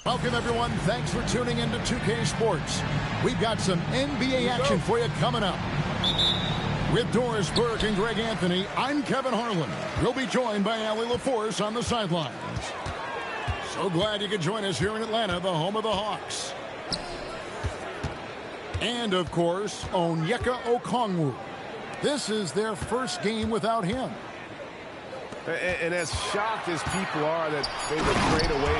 Welcome, everyone. Thanks for tuning in to 2K Sports. We've got some NBA action for you coming up. With Doris Burke and Greg Anthony, I'm Kevin Harlan. We'll be joined by Allie LaForce on the sidelines. So glad you could join us here in Atlanta, the home of the Hawks. And, of course, Onyeka Okongwu. This is their first game without him. And as shocked as people are that they would trade away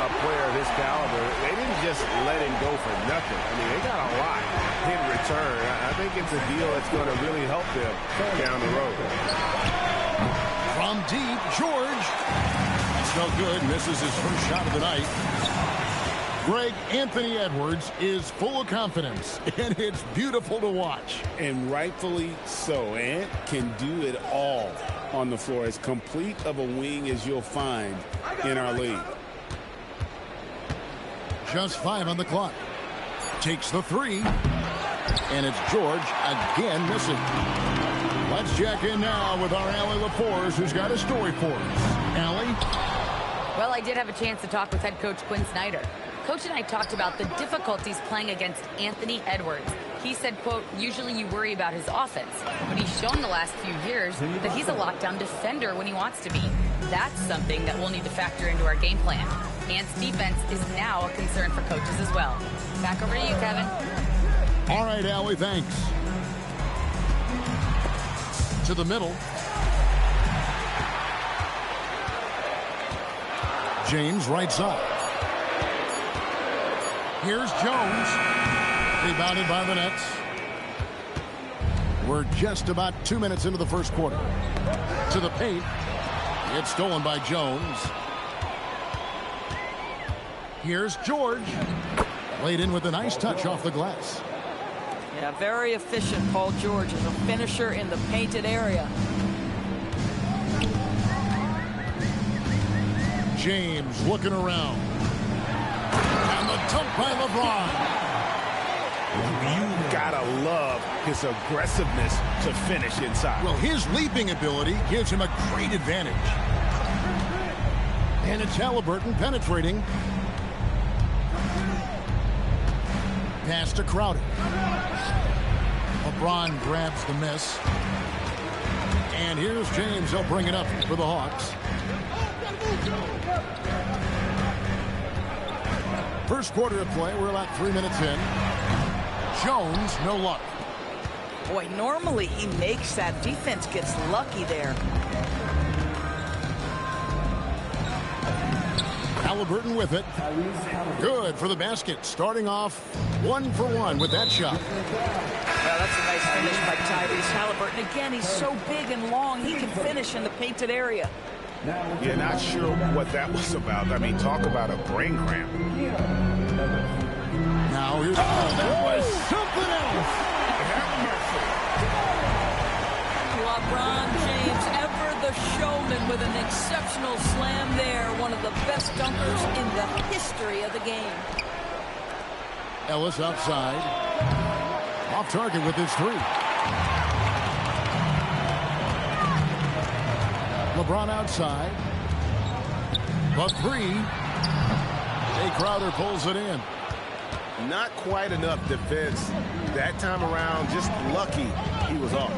a player of his caliber, they didn't just let him go for nothing. I mean, they got a lot in return. I think it's a deal that's going to really help them down the road. From deep, George. That's no good. Misses his first shot of the night. Greg Anthony Edwards is full of confidence, and it's beautiful to watch. And rightfully so. Ant can do it all on the floor, as complete of a wing as you'll find in our league. Just 5 on the clock. Takes the 3. And it's George again missing. Let's check in now with our Allie LaForce, who's got a story for us. Allie? Well, I did have a chance to talk with head coach Quinn Snyder. Coach and I talked about the difficulties playing against Anthony Edwards. He said, quote, usually you worry about his offense, but he's shown the last few years that he's a lockdown defender when he wants to be. That's something that we'll need to factor into our game plan. Ant's defense is now a concern for coaches as well. Back over to you, Kevin. All right, Allie, thanks. To the middle. James right side. Here's Jones. Rebounded by the Nets. We're just about 2 minutes into the first quarter. To the paint. It's stolen by Jones. Here's George. Laid in with a nice touch off the glass. Yeah, very efficient. Paul George is a finisher in the painted area. James looking around. And the dunk by LeBron. You gotta love his aggressiveness to finish inside. Well, his leaping ability gives him a great advantage. And it's Halliburton penetrating. Pass to Crowder. LeBron grabs the miss. And here's James. He'll bring it up for the Hawks. First quarter of play. We're about 3 minutes in. Jones, no luck. Boy, normally he makes that. Defense gets lucky there. Halliburton with it. Good for the basket. Starting off 1 for 1 with that shot. Yeah, that's a nice finish by Tyrese Halliburton. Again, he's so big and long, he can finish in the painted area. Yeah, not sure what that was about. I mean, talk about a brain cramp. Now here's that was something else. LeBron James, ever the showman, with an exceptional slam there. One of the best dunkers in the history of the game. Ellis outside. Off target with his 3. LeBron outside. The 3. Jay Crowder pulls it in. Not quite enough defense that time around. Just lucky he was off.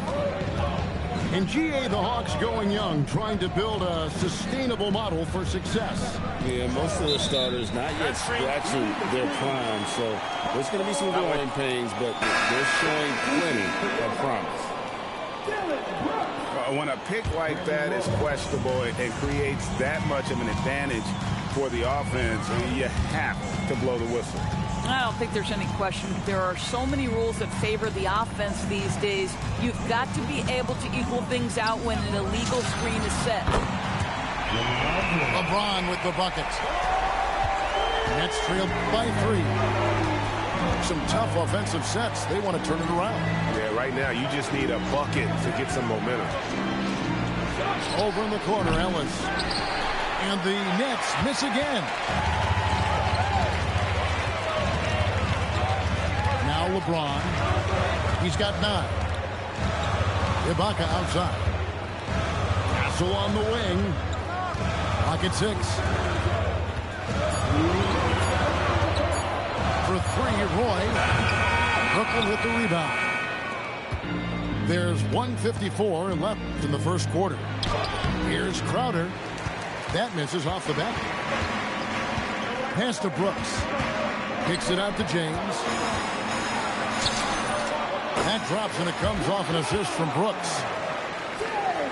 In GA, the Hawks going young, trying to build a sustainable model for success. Yeah, most of the starters not yet scratching their prime, so there's going to be some growing pains, but they're showing plenty of promise. When a pick like that is questionable and creates that much of an advantage for the offense, you have to blow the whistle. I don't think there's any question. There are so many rules that favor the offense these days. You've got to be able to equal things out when an illegal screen is set. LeBron with the bucket. Nets trailed by 3. Some tough offensive sets. They want to turn it around. Yeah, right now you just need a bucket to get some momentum. Over in the corner, Ellis. And the Nets miss again. Now LeBron. He's got 9. Ibaka outside. Castle on the wing. Pocket 6. Roy. Brooklyn with the rebound. There's 1:54 left in the first quarter. Here's Crowder. That misses off the back. Pass to Brooks. Kicks it out to James. That drops and it comes off an assist from Brooks.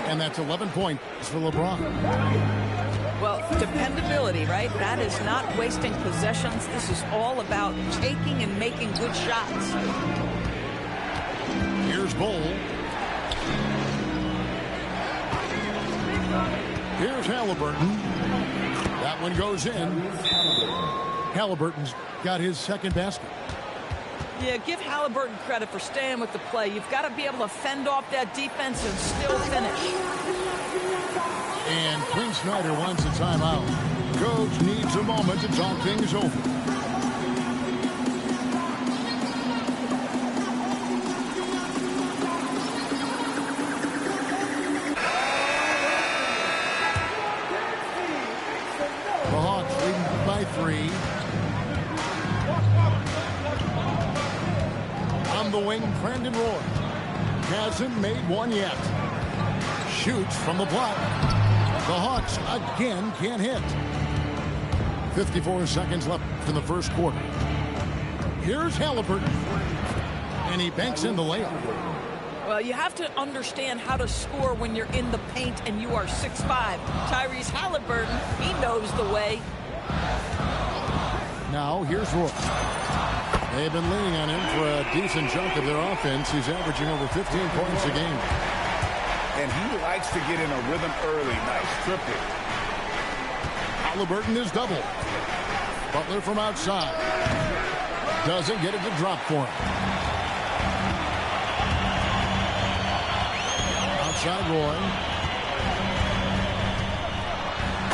And that's 11 points for LeBron. Well, dependability, right? That is not wasting possessions. This is all about taking and making good shots. Here's Bull. Here's Halliburton. That one goes in. Halliburton's got his second basket. Yeah, give Halliburton credit for staying with the play. You've got to be able to fend off that defense and still finish. And Quinn Snyder wants a timeout. Coach needs a moment to talk things over. The Hawks leading by 3. On the wing, Brandon Roy. Hasn't made one yet. Shoots from the block. The Hawks again can't hit. 54 seconds left in the first quarter. Here's Halliburton. And he banks in the layup. Well, you have to understand how to score when you're in the paint and you are 6'5". Tyrese Halliburton, he knows the way. Now, here's Roy. They've been leaning on him for a decent chunk of their offense. He's averaging over 15 points a game. And he likes to get in a rhythm early. Nice triple. Halliburton is double. Butler from outside. Doesn't get it to drop for him. Outside Roy.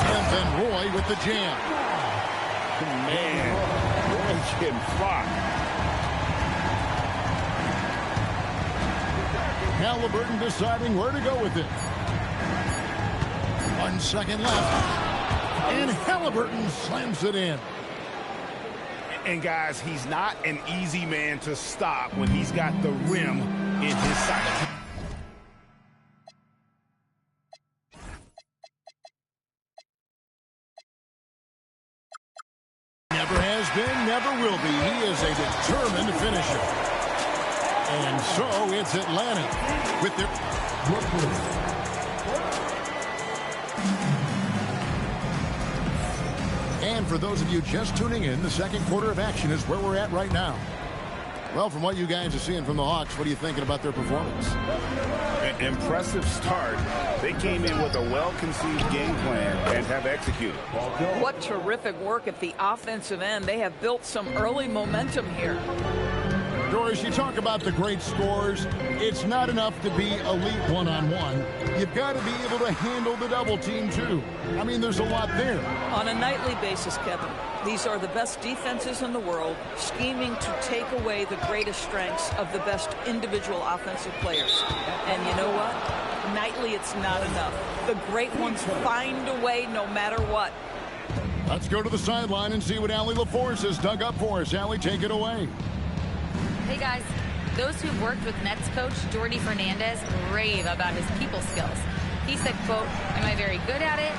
And then Roy with the jam. Man, Roy's getting flocked. Halliburton deciding where to go with it. 1 second left. And Halliburton slams it in. And guys, he's not an easy man to stop when he's got the rim in his sight. Never has been, never will be. He is a determined finisher. And so it's Atlanta with their And for those of you just tuning in, the second quarter of action is where we're at right now. Well, from what you guys are seeing from the Hawks, what are you thinking about their performance? An impressive start. They came in with a well-conceived game plan and have executed. What terrific work at the offensive end. They have built some early momentum here. Doris, you talk about the great scores. It's not enough to be elite one-on-one. You've got to be able to handle the double team, too. I mean, there's a lot there. On a nightly basis, Kevin, these are the best defenses in the world, scheming to take away the greatest strengths of the best individual offensive players. And you know what? Nightly, it's not enough. The great ones find a way no matter what. Let's go to the sideline and see what Allie LaForce has dug up for us. Allie, take it away. Hey guys, those who've worked with Nets coach Jordi Fernandez rave about his people skills. He said, quote, "Am I very good at it?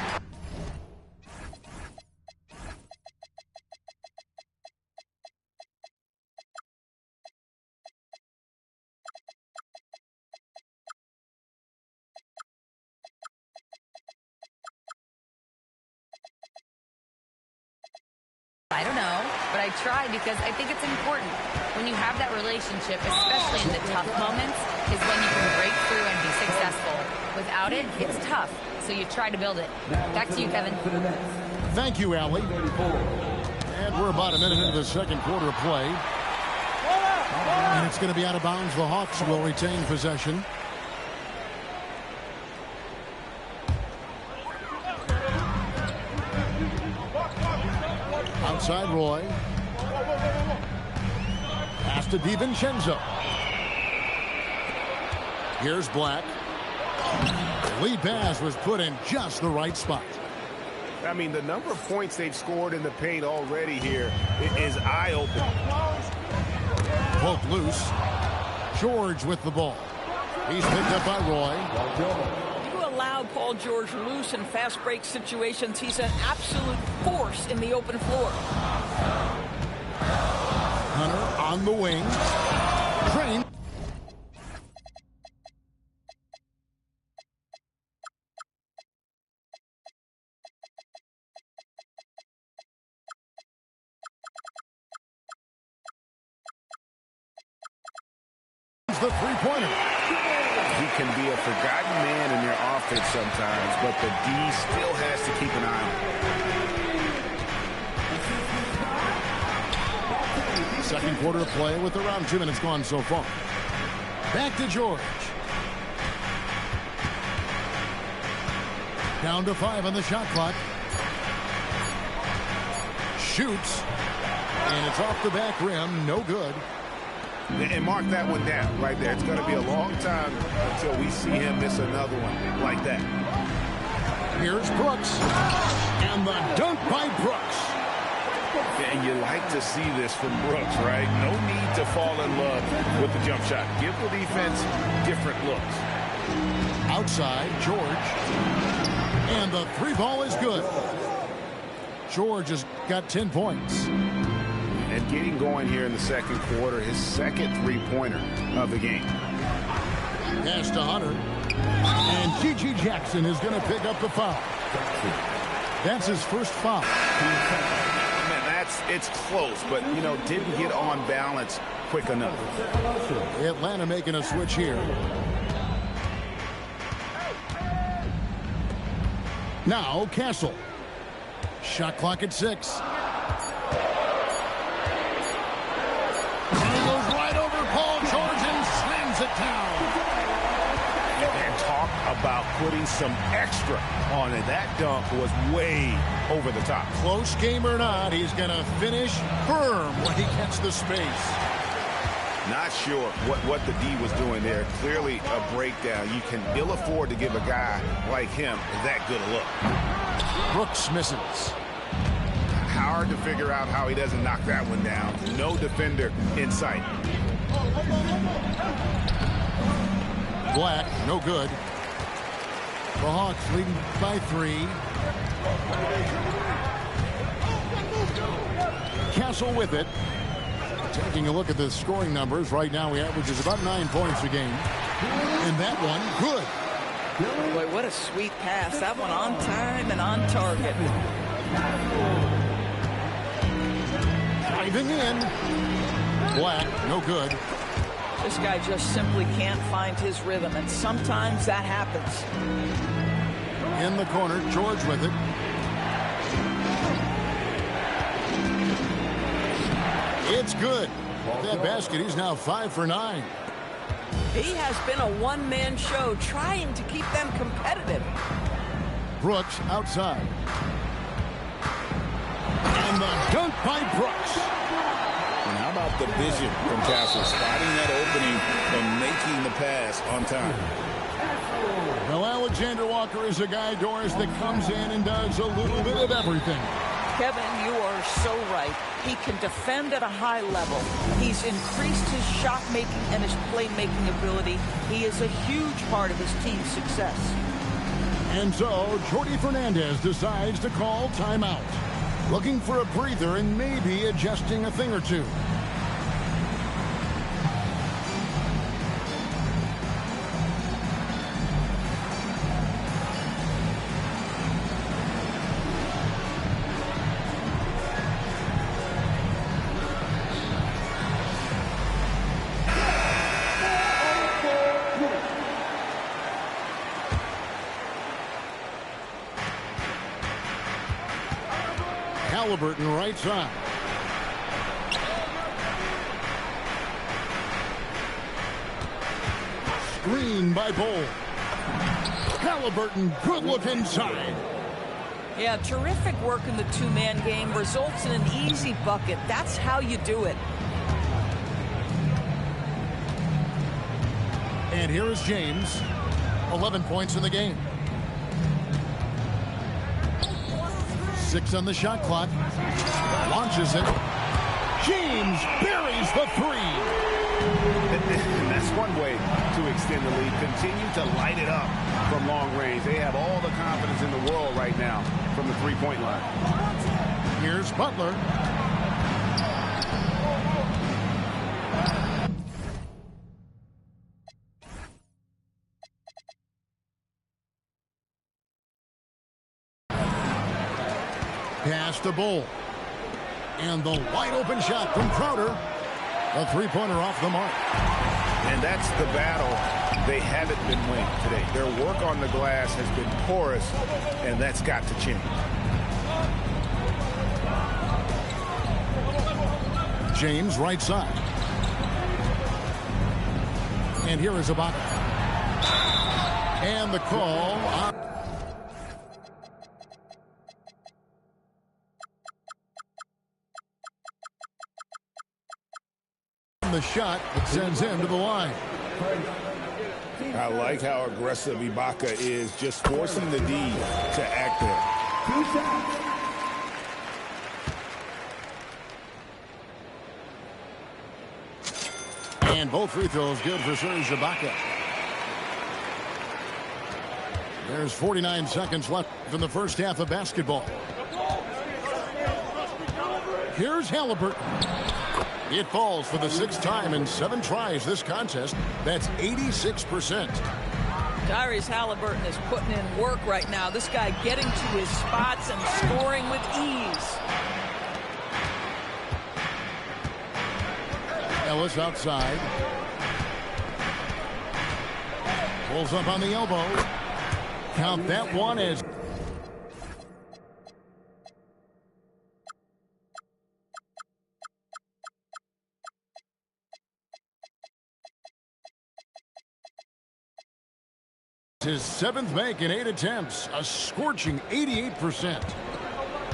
I don't know, but I try because I think it's important. When you have that relationship, especially in the tough moments, is when you can break through and be successful. Without it, it's tough, so you try to build it." Back to you, Kevin. Thank you, Allie. And we're about a minute into the second quarter of play. And it's going to be out of bounds. The Hawks will retain possession. Outside Roy. Pass to DiVincenzo. Here's Black. The lead pass was put in just the right spot. I mean, the number of points they've scored in the paint already here is eye-opening. Poked loose. George with the ball. He's picked up by Roy. You allow Paul George loose in fast break situations. He's an absolute force in the open floor. Hunter on the wing. Train. The three-pointer. He can be a forgotten man in their offense sometimes, but the D still has to keep an eye on him. Second quarter of play with around 2 minutes gone so far. Back to George. Down to 5 on the shot clock. Shoots. And it's off the back rim. No good. And mark that one down right there. It's going to be a long time until we see him miss another one like that. Here's Brooks. And the dunk by Brooks. And you like to see this from Brooks, right? No need to fall in love with the jump shot. Give the defense different looks. Outside, George. And the three ball is good. George has got 10 points. And getting going here in the second quarter, his second three-pointer of the game. Pass to Hunter. And G.G. Jackson is going to pick up the foul. That's his first foul. Man, it's close, but, you know, didn't get on balance quick enough. Atlanta making a switch here. Now, Castle. Shot clock at 6. About putting some extra on it. That dunk was way over the top. Close game or not, he's going to finish firm when he gets the space. Not sure what the D was doing there. Clearly a breakdown. You can ill afford to give a guy like him that good a look. Brooks misses. Hard to figure out how he doesn't knock that one down. No defender in sight. Black, no good. The Hawks leading by 3. Castle with it. Taking a look at the scoring numbers. Right now he averages about 9 points a game. And that one, good. Boy, what a sweet pass. That one on time and on target. Driving in. Black, no good. This guy just simply can't find his rhythm, and sometimes that happens. In the corner, George with it. It's good. That basket, he's now 5 for 9. He has been a one-man show trying to keep them competitive. Brooks outside. And the dunk by Brooks. And how about the vision from Castle, spotting that opening and making the pass on time. Well, Alexander Walker is a guy, Doris, that comes in and does a little bit of everything. Kevin, you are so right. He can defend at a high level. He's increased his shot making and his playmaking ability. He is a huge part of his team's success. And so, Jordi Fernandez decides to call timeout. Looking for a breather and maybe adjusting a thing or two. Halliburton right side. Screen by Bowl. Halliburton, good look inside. Yeah, terrific work in the two-man game results in an easy bucket. That's how you do it. And here is James. 11 points in the game. 6 on the shot clock. Launches it. James buries the 3. And that's one way to extend the lead. Continue to light it up from long range. They have all the confidence in the world right now from the three-point line. Here's Butler. Pass to Bull. And the wide open shot from Crowder. A three-pointer off the mark. And that's the battle they haven't been winning today. Their work on the glass has been porous, and that's got to change. James right side. And here is Ibaka. And the call on the shot that sends him to the line. I like how aggressive Ibaka is, just forcing the D to act there. And both free throws good for Serge Ibaka. There's 49 seconds left in the first half of basketball. Here's Halliburton. It falls for the sixth time in 7 tries this contest. That's 86%. Tyrese Halliburton is putting in work right now. This guy getting to his spots and scoring with ease. Ellis outside. Pulls up on the elbow. Count that one as his 7th make in 8 attempts, a scorching 88%.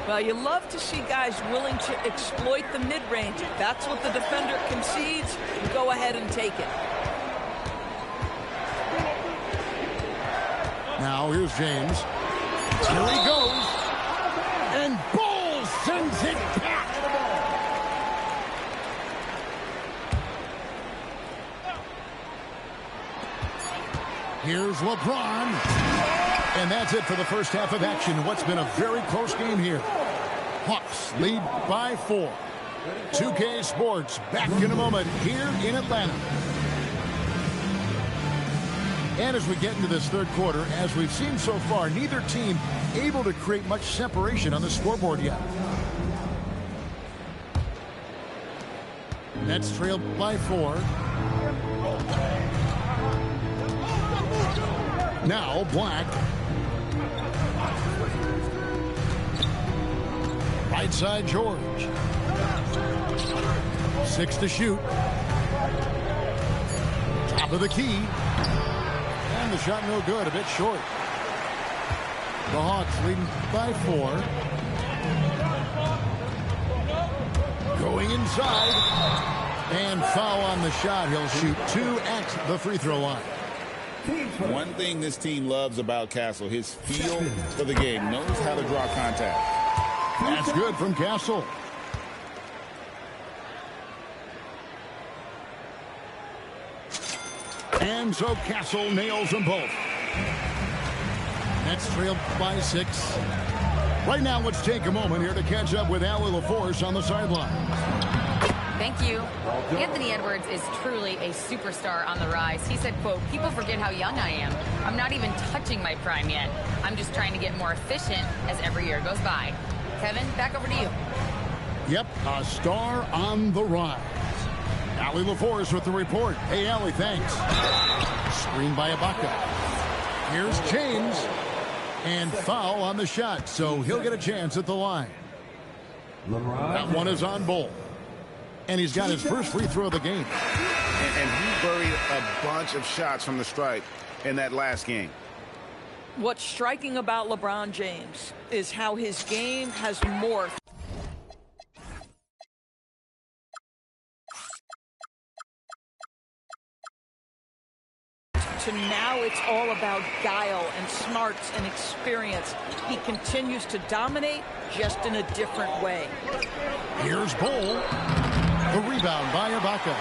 Well, you love to see guys willing to exploit the mid-range. If that's what the defender concedes, go ahead and take it. Now here's James. Here he goes. And Bull sends it back. Here's LeBron. And that's it for the first half of action. What's been a very close game here. Hawks lead by 4. 2K Sports back in a moment here in Atlanta. And as we get into this third quarter, as we've seen so far, neither team able to create much separation on the scoreboard yet. Nets trailed by 4. Now Black. Right side George. 6 to shoot. Top of the key. And the shot no good, a bit short. The Hawks leading by 4. Going inside. And foul on the shot. He'll shoot 2 at the free throw line. One thing this team loves about Castle, his feel for the game, knows how to draw contact. That's good from Castle. And so Castle nails them both. Nets trailed by 6. Right now, let's take a moment here to catch up with Allie LaForce on the sideline. Thank you. Anthony Edwards is truly a superstar on the rise. He said, quote, "People forget how young I am. I'm not even touching my prime yet. I'm just trying to get more efficient as every year goes by." Kevin, back over to you. Yep, a star on the rise. Allie LaForce with the report. Hey, Allie, thanks. Screen by Ibaka. Here's James. And foul on the shot, so he'll get a chance at the line. That one is on Bull. And he's got his first free throw of the game. And he buried a bunch of shots from the stripe in that last game. What's striking about LeBron James is how his game has morphed to now it's all about guile and smarts and experience. He continues to dominate just in a different way. Here's Bull. The rebound by Ibaka.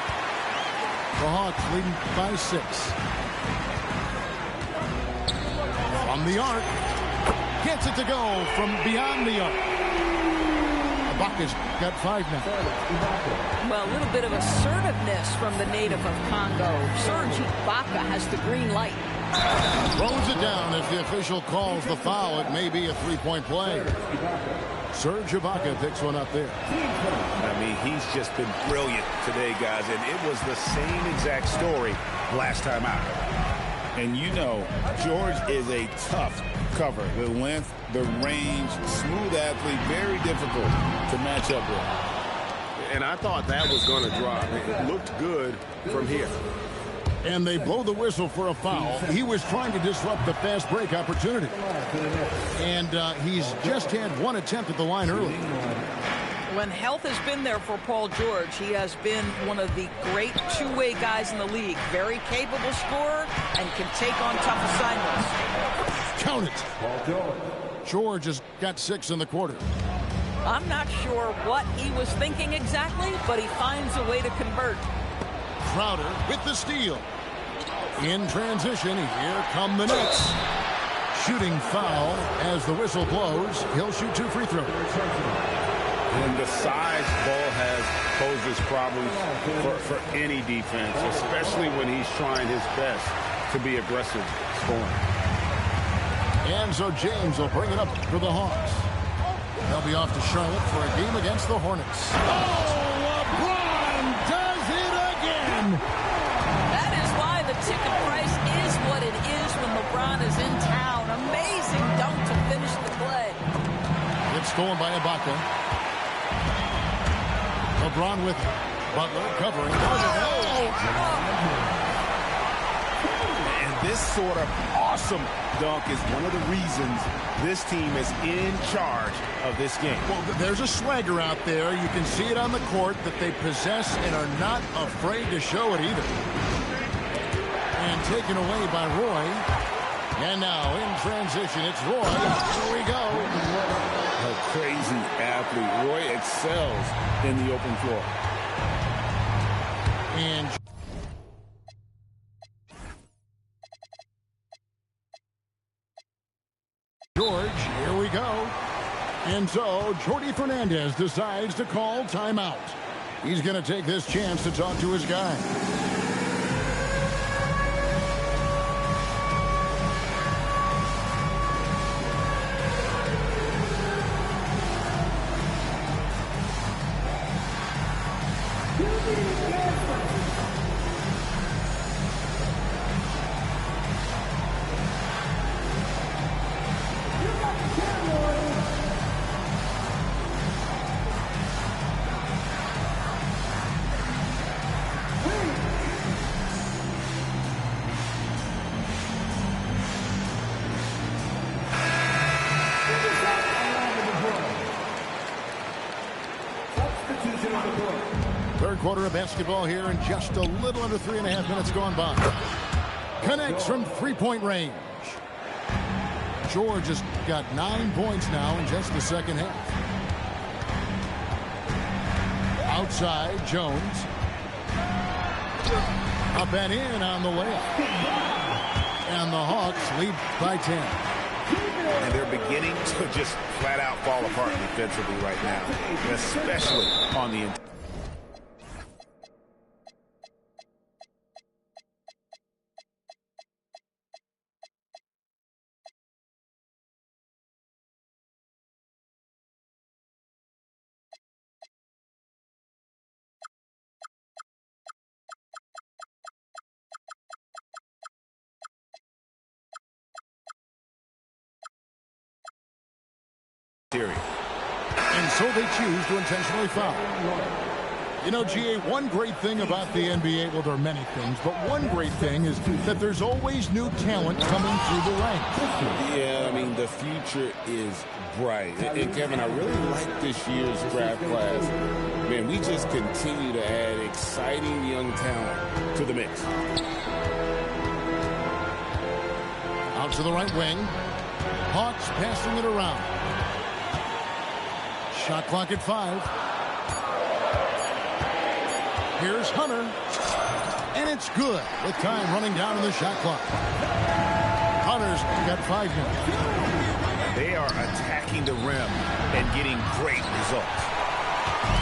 The Hawks leading by 6. From the arc. Gets it to go from beyond the arc. Ibaka's got 5 now. Well, a little bit of assertiveness from the native of Congo. Serge Ibaka has the green light. Throws it down as the official calls the foul. It may be a three-point play. Serge Ibaka picks one up there. I mean, he's just been brilliant today, guys, and it was the same exact story last time out. And you know, George is a tough cover. The length, the range, smooth athlete, very difficult to match up with. And I thought that was going to drop. It looked good from here. And they blow the whistle for a foul. He was trying to disrupt the fast break opportunity. And he's just had 1 attempt at the line early. When health has been there for Paul George, he has been one of the great two-way guys in the league. Very capable scorer and can take on tough assignments. Count it. George has got 6 in the quarter. I'm not sure what he was thinking exactly, but he finds a way to convert. Crowder with the steal. In transition, here come the Nets. Shooting foul as the whistle blows. He'll shoot 2 free throws. And the size Ball has poses problems for any defense, especially when he's trying his best to be aggressive scoring. And so James will bring it up for the Hawks. They'll be off to Charlotte for a game against the Hornets. Oh, LeBron does it again! That is why the ticket price is what it is when LeBron is in town. Amazing dunk to finish the play. It's stolen by Ibaka. LeBron with it. Butler covering. And this sort of awesome dunk is one of the reasons this team is in charge of this game. Well, there's a swagger out there. You can see it on the court that they possess and are not afraid to show it either. And taken away by Roy. And now in transition, it's Roy. Here we go. A crazy athlete. Roy excels in the open floor. And George, here we go. And so Jordi Fernandez decides to call timeout. He's going to take this chance to talk to his guy. Third quarter of basketball here, and just a little under 3.5 minutes gone by. Connects from three-point range. George has got 9 points now in just the second half. Outside, Jones. Up and in on the layup. And the Hawks lead by 10. And they're beginning to just flat out fall apart defensively right now, especially on the interior. And so they choose to intentionally foul. You know, GA, one great thing about the NBA, well, there are many things, but one great thing is that there's always new talent coming through the ranks. Yeah, I mean, the future is bright. And Kevin, I really like this year's draft class. Man, we just continue to add exciting young talent to the mix. Out to the right wing. Hawks passing it around. Shot clock at 5. Here's Hunter. And it's good with time running down in the shot clock. Hunter's got 5 minutes. They are attacking the rim and getting great results.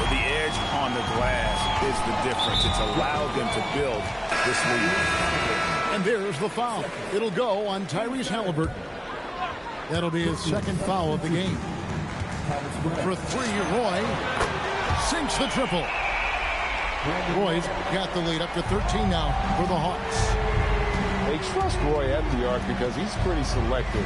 The edge on the glass is the difference. It's allowed them to build this lead. And there's the foul. It'll go on Tyrese Halliburton. That'll be his second foul of the game. For 3, Roy sinks the triple. Roy's got the lead up to 13 now for the Hawks. They trust Roy at the arc because he's pretty selective.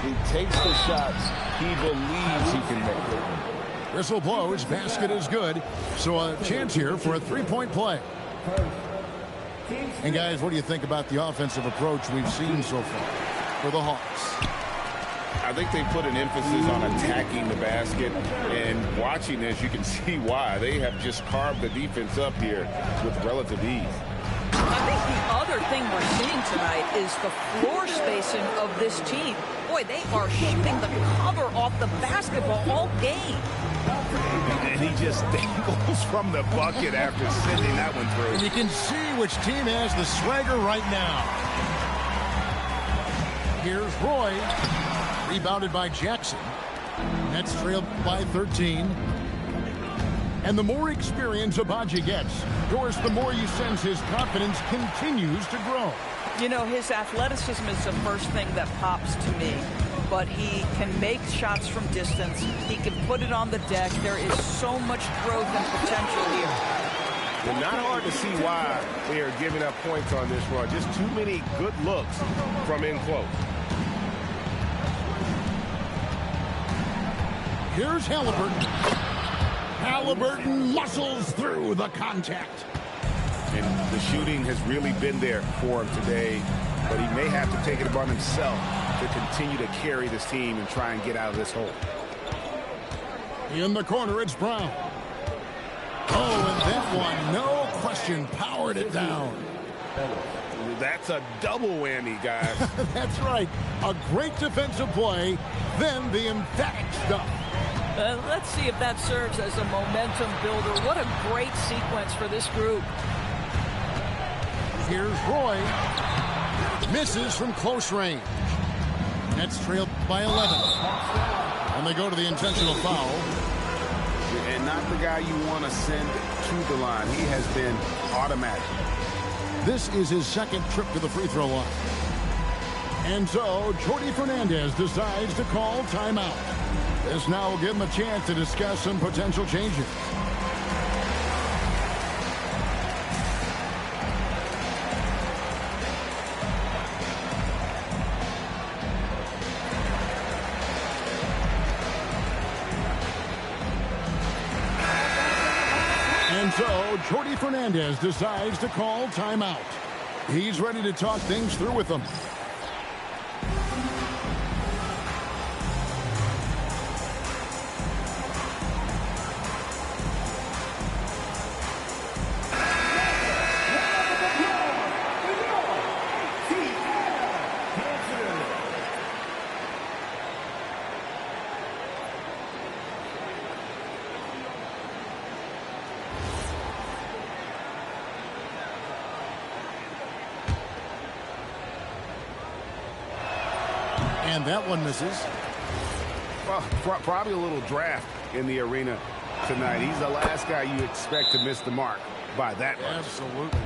He takes the shots he believes he can make. Whistle blows, basket is good. So a chance here for a 3-point play. And guys, what do you think about the offensive approach we've seen so far for the Hawks? I think they put an emphasis on attacking the basket, and watching this, you can see why. They have just carved the defense up here with relative ease. I think the other thing we're seeing tonight is the floor spacing of this team. Boy, they are shooting the cover off the basketball all game. And he just dangles from the bucket after sending that one through. And you can see which team has the swagger right now. Here's Roy. Rebounded by Jackson. Nets trailed by 13. And the more experience Abaji gets, Doris, the more you sense his confidence continues to grow. You know, his athleticism is the first thing that pops to me. But he can make shots from distance. He can put it on the deck. There is so much growth and potential here. And not hard to see why they are giving up points on this run. Just too many good looks from in close. Here's Halliburton. Halliburton muscles through the contact. And the shooting has really been there for him today, but he may have to take it upon himself to continue to carry this team and try and get out of this hole. In the corner, it's Brown. Oh, and that one, no question, powered it down. That's a double whammy, guys. That's right. A great defensive play, then the emphatic stuff. Let's see if that serves as a momentum builder. What a great sequence for this group. Here's Roy. Misses from close range. Nets trailed by 11. And they go to the intentional foul. And not the guy you want to send to the line. He has been automatic. This is his second trip to the free throw line. And so, Jordi Fernandez decides to call timeout. This now will give him a chance to discuss some potential changes. And so, Jordi Fernandez decides to call timeout. He's ready to talk things through with them. And that one misses. Well, probably a little draft in the arena tonight. He's the last guy you expect to miss the mark by that much. Absolutely.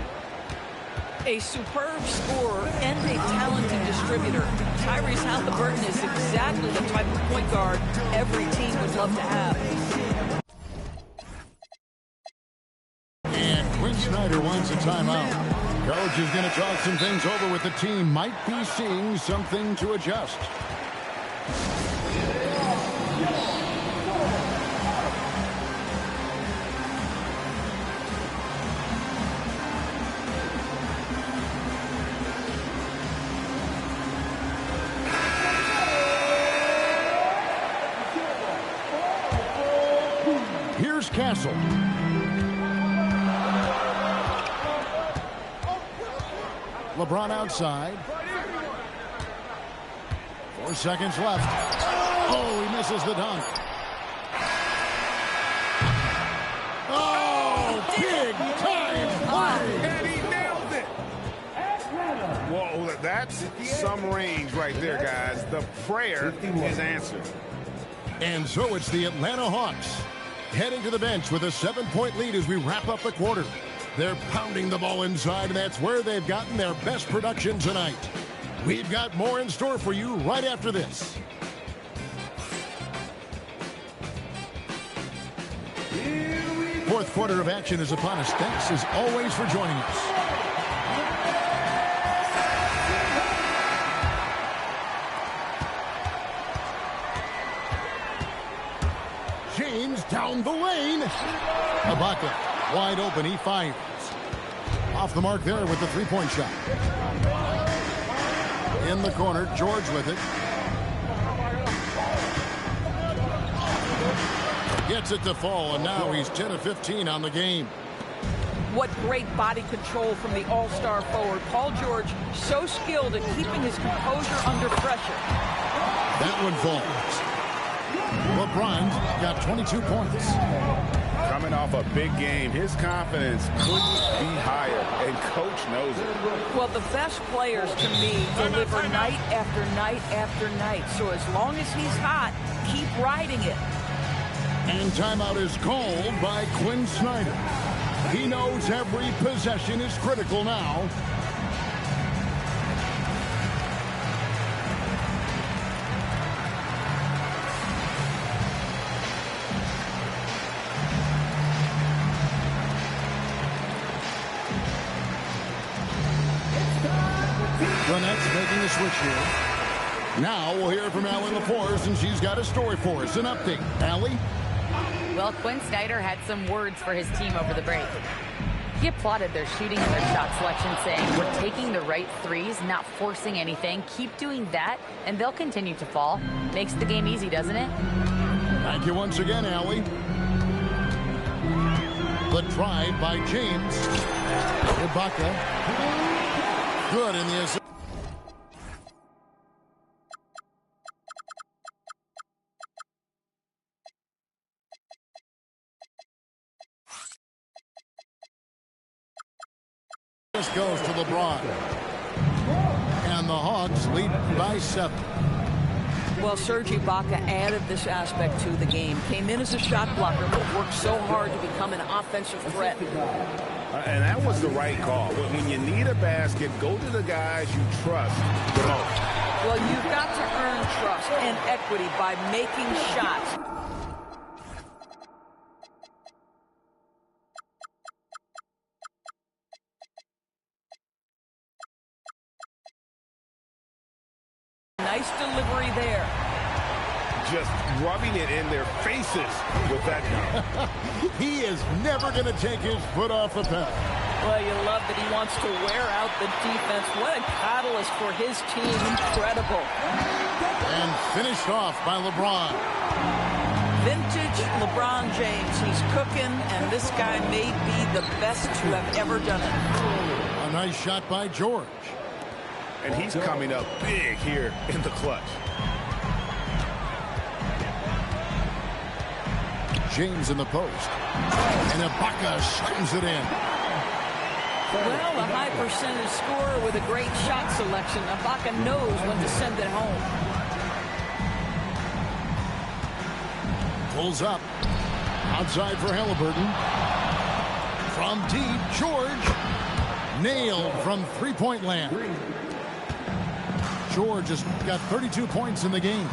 A superb scorer and a talented distributor. Tyrese Halliburton is exactly the type of point guard every team would love to have. And Quinn Snyder wants a timeout. Coach is going to talk some things over with the team. Might be seeing something to adjust. Here's Castle. LeBron outside. 4 seconds left. Oh, he misses the dunk. Oh, big time play. And he nailed it. That's some range right there, guys. The prayer is answered. And so it's the Atlanta Hawks heading to the bench with a 7-point lead as we wrap up the quarter. They're pounding the ball inside, and that's where they've gotten their best production tonight. We've got more in store for you right after this. Fourth quarter of action is upon us. Thanks as always for joining us. James down the lane. Ibaka wide open. He fires. Off the mark there with the three-point shot. In the corner, George with it. Gets it to fall, and now he's 10 of 15 on the game. What great body control from the all-star forward. Paul George, so skilled at keeping his composure under pressure. That one falls. LeBron got 22 points. Coming off a big game, his confidence couldn't be higher, and Coach knows it. Well, the best players, to me, deliver night after night after night. So as long as he's hot, keep riding it. And timeout is called by Quinn Snyder. He knows every possession is critical now. The Nets making a switch here. Now we'll hear from Allie LaForce, and she's got a story for us. An update. Allie? Well, Quinn Snyder had some words for his team over the break. He applauded their shooting and their shot selection, saying, "We're taking the right threes, not forcing anything. Keep doing that, and they'll continue to fall." Makes the game easy, doesn't it? Thank you once again, Allie. The drive by James. Ibaka. Good in the assist. This goes to LeBron. And the Hawks lead by 7. Well, Serge Ibaka added this aspect to the game. Came in as a shot blocker, but worked so hard to become an offensive threat. And that was the right call. When you need a basket, go to the guys you trust the most. Well, you've got to earn trust and equity by making shots. Nice delivery there. Just rubbing it in their faces with that gun. He is never going to take his foot off the pedal. Well, you love that he wants to wear out the defense. What a catalyst for his team. Incredible. And finished off by LeBron. Vintage LeBron James. He's cooking, and this guy may be the best to have ever done it. A nice shot by George. And he's coming up big here in the clutch. James in the post. And Ibaka slams it in. Well, a high percentage scorer with a great shot selection. Ibaka knows when to send it home. Pulls up. Outside for Halliburton. From deep, George. Nailed from three-point land. George has got 32 points in the game.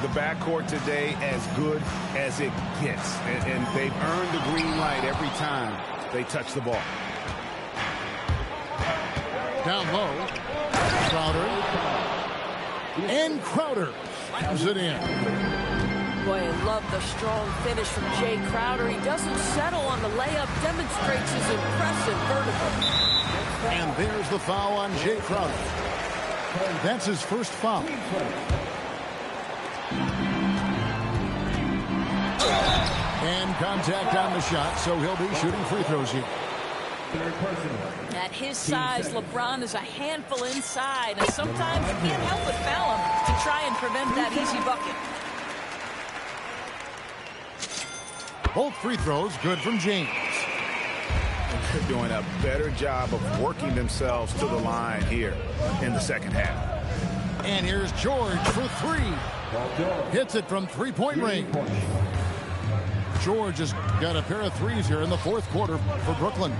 The backcourt today as good as it gets. And they've earned the green light every time they touch the ball. Down low. Crowder. And Crowder slams it in. Boy, I love the strong finish from Jay Crowder. He doesn't settle on the layup, demonstrates his impressive vertical. And there's the foul on Jay Crowder. That's his first foul. And contact on the shot, so he'll be shooting free throws here. At his size, LeBron is a handful inside, and sometimes you can't help but foul him to try and prevent that easy bucket. Both free throws good from James. They're doing a better job of working themselves to the line here in the second half. And here's George for three. Hits it from three-point range. George has got a pair of threes here in the fourth quarter for Brooklyn.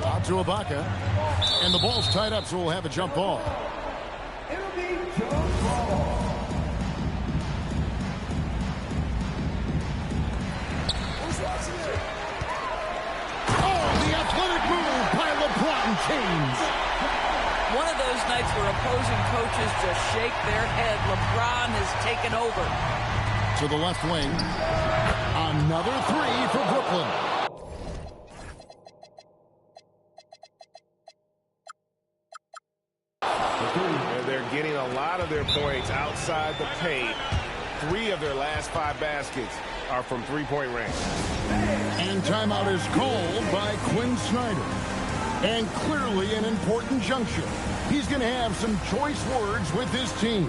Out to Ibaka. And the ball's tied up, so we'll have a jump ball. James. One of those nights where opposing coaches just shake their head. LeBron has taken over. To the left wing. Another three for Brooklyn. They're getting a lot of their points outside the paint. 3 of their last 5 baskets are from three-point range. And timeout is called by Quinn Snyder. And clearly an important juncture. He's going to have some choice words with his team.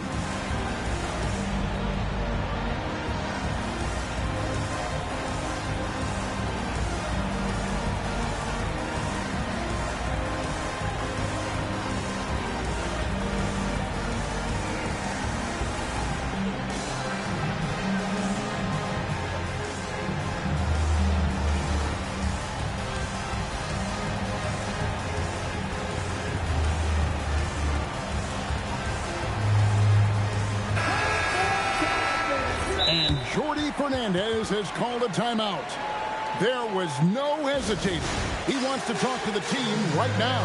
Fernandez has called a timeout. There was no hesitating. He wants to talk to the team right now.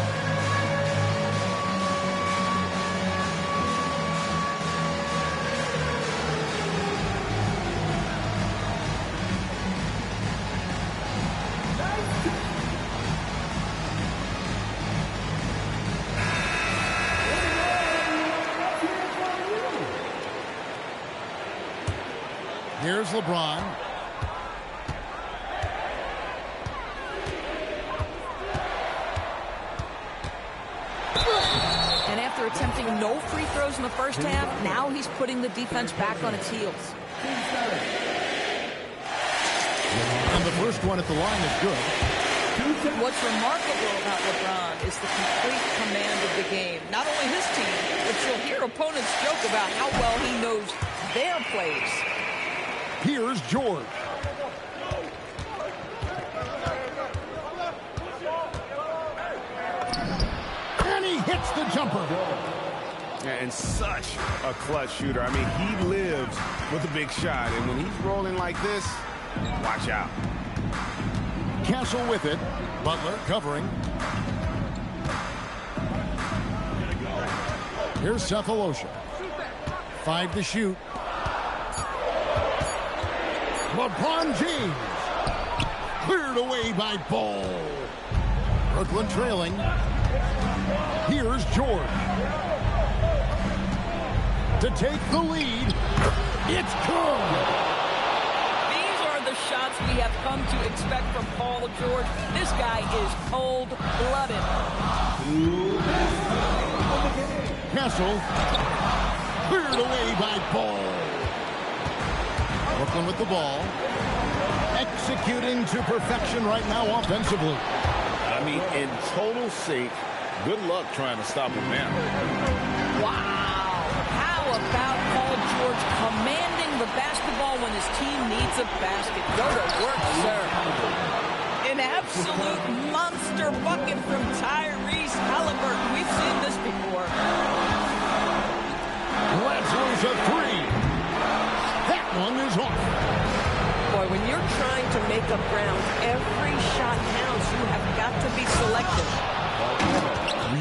Here's LeBron. And after attempting no free throws in the first half, now he's putting the defense back on its heels. And the first one at the line is good. What's remarkable about LeBron is the complete command of the game. Not only his team, but you'll hear opponents joke about how well he knows their plays. Here's George. And he hits the jumper. And such a clutch shooter. I mean, he lives with a big shot. And when he's rolling like this, watch out. Castle with it. Butler covering. Here's Cephalosha. 5 to shoot. LeBron James. Cleared away by Ball. Brooklyn trailing. Here's George. To take the lead. It's good. These are the shots we have come to expect from Paul George. This guy is cold-blooded. Castle. Cleared away by Ball. Brooklyn with the ball. Executing to perfection right now offensively. I mean, in total sync. Good luck trying to stop him now. Wow. How about Paul George commanding the basketball when his team needs a basket? Go to work, sir. An absolute monster bucket from Tyrese Halliburton. We've seen this before. Let's lose a 3. That one is off. Boy, when you're trying to make up ground, every shot counts. You have got to be selective.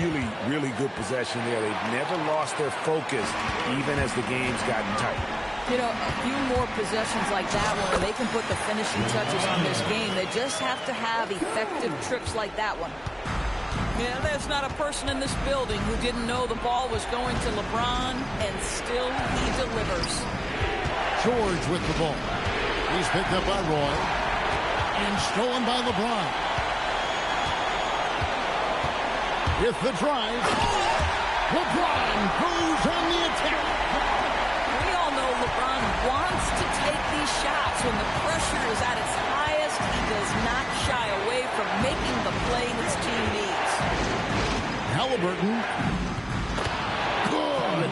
Really, really good possession there. They've never lost their focus, even as the game's gotten tight. You know, a few more possessions like that one where they can put the finishing touches on this game. They just have to have effective trips like that one. Yeah, there's not a person in this building who didn't know the ball was going to LeBron, and still he delivers. George with the ball. He's picked up by Roy. And stolen by LeBron. With the drive. LeBron goes on the attack. We all know LeBron wants to take these shots when the pressure is at its highest. he does not shy away from making the play his team needs. Halliburton. Good.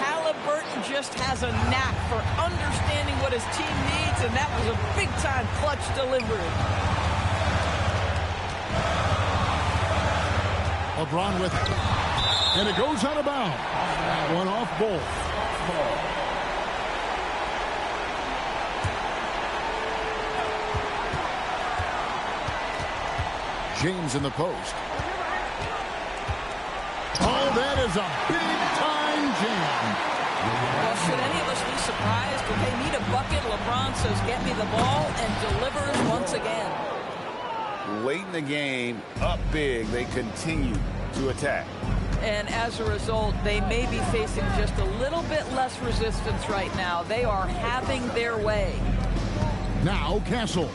Halliburton just has a knack for understanding what his team needs, and that was a big-time clutch delivery. LeBron with it. And it goes out of bounds. That one off Bull. James in the post. Oh, that is a big-time jam. Well, should any of us be surprised when they need a bucket? LeBron says, get me the ball, and delivers once again. Late in the game, up big, they continue to attack. And as a result, they may be facing just a little bit less resistance right now. They are having their way. Now Castle.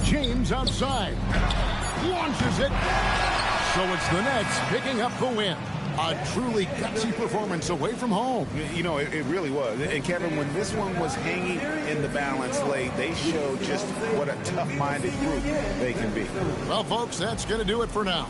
James outside. Launches it. So it's the Nets picking up the win. A truly gutsy performance away from home. You know, it really was. And, Kevin, when this one was hanging in the balance late, they showed just what a tough-minded group they can be. Well, folks, that's going to do it for now.